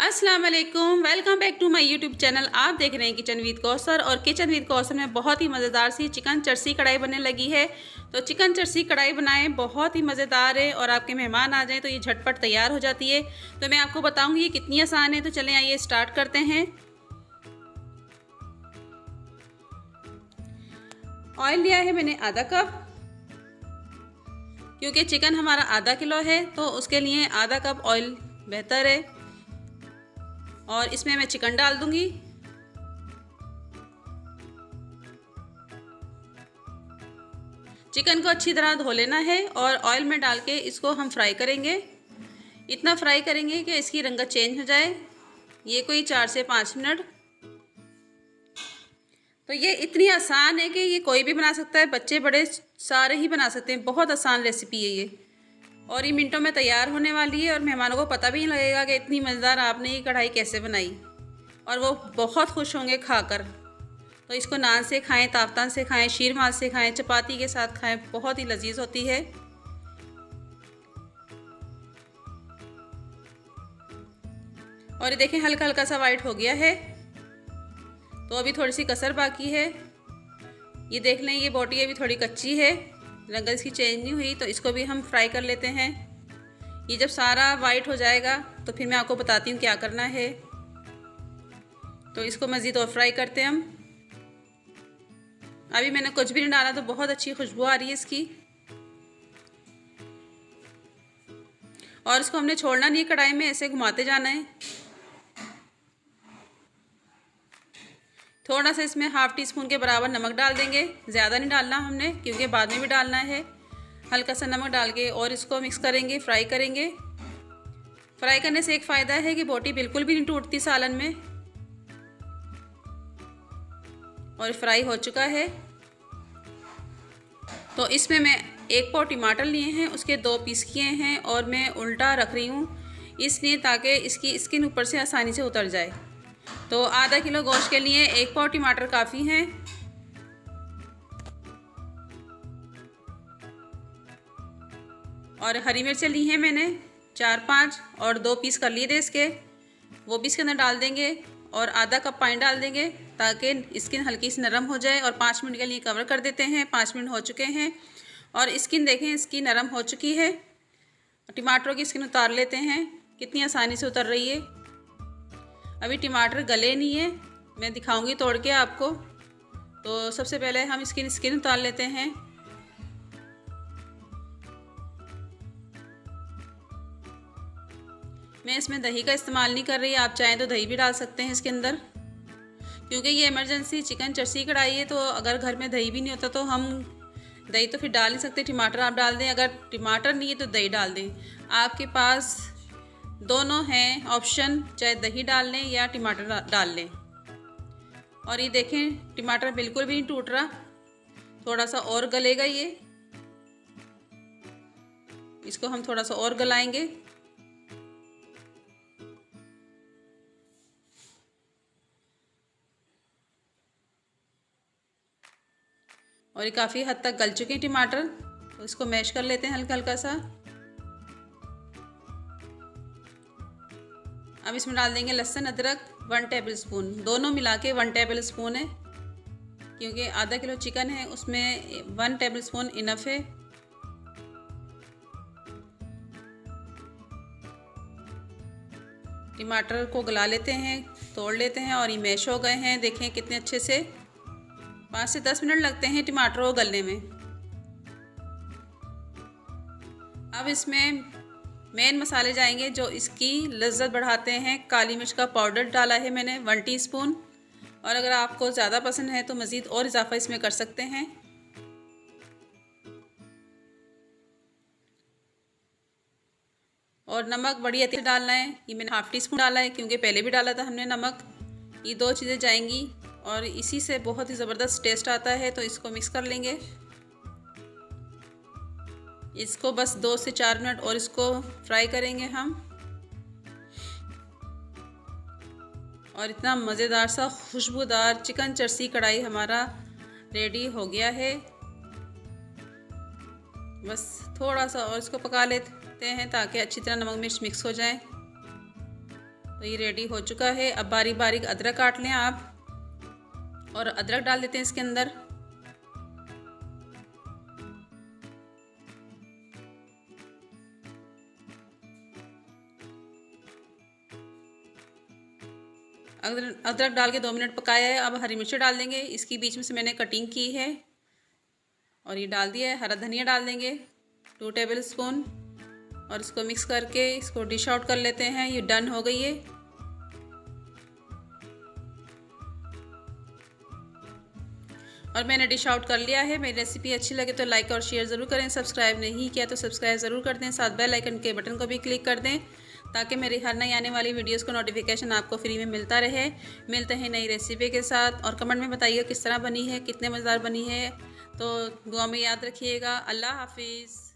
अस्सलाम वालेकुम, welcome back to my YouTube channel. आप देख रहे हैं किचन विद कौसर। और किचन विद कौसर में बहुत ही मज़ेदार सी चिकन चरसी कढ़ाई बनने लगी है। तो चिकन चरसी कढ़ाई बनाएं, बहुत ही मज़ेदार है और आपके मेहमान आ जाएं तो ये झटपट तैयार हो जाती है। तो मैं आपको बताऊंगी ये कितनी आसान है। तो चलें आइए स्टार्ट करते हैं। ऑयल लिया है मैंने आधा कप, क्योंकि चिकन हमारा आधा किलो है तो उसके लिए आधा कप ऑयल बेहतर है। और इसमें मैं चिकन डाल दूंगी। चिकन को अच्छी तरह धो लेना है और ऑयल में डाल के इसको हम फ्राई करेंगे। इतना फ्राई करेंगे कि इसकी रंगत चेंज हो जाए। ये कोई 4 से 5 मिनट। तो ये इतनी आसान है कि ये कोई भी बना सकता है, बच्चे बड़े सारे ही बना सकते हैं। बहुत आसान रेसिपी है ये और ये मिनटों में तैयार होने वाली है और मेहमानों को पता भी नहीं लगेगा कि इतनी मज़ेदार आपने ये कढ़ाई कैसे बनाई, और वो बहुत खुश होंगे खाकर। तो इसको नान से खाएं, ताफ्तान से खाएं, शीर माज से खाएं, चपाती के साथ खाएं, बहुत ही लजीज होती है। और ये देखें हल्का हल्का सा वाइट हो गया है। तो अभी थोड़ी सी कसर बाकी है। ये देख लें, ये बोटी अभी थोड़ी कच्ची है, रंग इसकी चेंज नहीं हुई। तो इसको भी हम फ्राई कर लेते हैं। ये जब सारा वाइट हो जाएगा तो फिर मैं आपको बताती हूँ क्या करना है। तो इसको मज़ीद और फ्राई करते हैं हम। अभी मैंने कुछ भी नहीं डाला तो बहुत अच्छी खुशबू आ रही है इसकी। और इसको हमने छोड़ना नहीं, कढ़ाई में ऐसे घुमाते जाना है। थोड़ा सा इसमें ½ टीस्पून के बराबर नमक डाल देंगे। ज़्यादा नहीं डालना हमने, क्योंकि बाद में भी डालना है। हल्का सा नमक डाल के और इसको मिक्स करेंगे, फ्राई करेंगे। फ्राई करने से एक फ़ायदा है कि बोटी बिल्कुल भी नहीं टूटती सालन में। और फ्राई हो चुका है। तो इसमें मैं 1 पाव टमाटर लिए हैं, उसके 2 पीस किए हैं और मैं उल्टा रख रही हूँ, इसलिए ताकि इसकी स्किन ऊपर से आसानी से उतर जाए। तो आधा किलो गोश्त के लिए 1 पाव टमाटर काफ़ी हैं। और हरी मिर्चें ली हैं मैंने 4-5 और 2 पीस कर लिए थे इसके, वो भी इसके अंदर डाल देंगे। और आधा कप पानी डाल देंगे ताकि स्किन हल्की सी नरम हो जाए। और 5 मिनट के लिए कवर कर देते हैं। 5 मिनट हो चुके हैं और स्किन देखें इसकी नरम हो चुकी है। टमाटरों की स्किन उतार लेते हैं, कितनी आसानी से उतर रही है। अभी टमाटर गले नहीं है, मैं दिखाऊंगी तोड़ के आपको। तो सबसे पहले हम इसकी स्किन उतार लेते हैं। मैं इसमें दही का इस्तेमाल नहीं कर रही, आप चाहें तो दही भी डाल सकते हैं इसके अंदर, क्योंकि ये इमरजेंसी चिकन चरसी कढ़ाई है। तो अगर घर में दही भी नहीं होता तो हम दही तो फिर डाल नहीं सकते। टमाटर आप डाल दें, अगर टमाटर नहीं है तो दही डाल दें। आपके पास दोनों हैं ऑप्शन, चाहे दही डाल लें या टमाटर डाल लें। और ये देखें टमाटर बिल्कुल भी नहीं टूट रहा, थोड़ा सा और गलेगा ये। इसको हम थोड़ा सा और गलाएंगे। और ये काफ़ी हद तक गल चुके हैं टमाटर। तो इसको मैश कर लेते हैं हल्का हल्का सा। अब इसमें डाल देंगे लहसुन अदरक 1 टेबल स्पून, दोनों मिला के 1 टेबल स्पून है, क्योंकि आधा किलो चिकन है उसमें 1 टेबल स्पून इनफ है। टमाटर को गला लेते हैं, तोड़ लेते हैं और ये मैश हो गए हैं। देखें कितने अच्छे से, 5 से 10 मिनट लगते हैं टमाटर को गलने में। अब इसमें मेन मसाले जाएंगे जो इसकी लज्जत बढ़ाते हैं। काली मिर्च का पाउडर डाला है मैंने 1 टीस्पून, और अगर आपको ज़्यादा पसंद है तो मज़ीद और इजाफा इसमें कर सकते हैं। और नमक बड़ी अच्छी डालना है, ये मैंने ½ टीस्पून डाला है, क्योंकि पहले भी डाला था हमने नमक। ये 2 चीज़ें जाएंगी और इसी से बहुत ही ज़बरदस्त टेस्ट आता है। तो इसको मिक्स कर लेंगे। इसको बस 2 से 4 मिनट और इसको फ्राई करेंगे हम। और इतना मज़ेदार सा खुशबूदार चिकन चरसी कढ़ाई हमारा रेडी हो गया है। बस थोड़ा सा और इसको पका लेते हैं ताकि अच्छी तरह नमक मिर्च मिक्स हो जाए। तो ये रेडी हो चुका है। अब बारीक बारीक अदरक काट लें आप और अदरक डाल देते हैं इसके अंदर। अदरक डाल के 2 मिनट पकाया है। अब हरी मिर्ची डाल देंगे, इसकी बीच में से मैंने कटिंग की है और ये डाल दिया है। हरा धनिया डाल देंगे 2 टेबल स्पून और इसको मिक्स करके इसको डिश आउट कर लेते हैं। ये डन हो गई है। और मैंने डिश आउट कर लिया है। मेरी रेसिपी अच्छी लगे तो लाइक और शेयर ज़रूर करें। सब्सक्राइब नहीं किया तो सब्सक्राइब ज़रूर कर दें, साथ बेल आइकन के बटन को भी क्लिक कर दें ताकि मेरी हर नई आने वाली वीडियोस का नोटिफिकेशन आपको फ्री में मिलता रहे। मिलते हैं नई रेसिपी के साथ और कमेंट में बताइए किस तरह बनी है, कितने मज़ेदार बनी है। तो दुआ में याद रखिएगा। अल्लाह हाफिज़।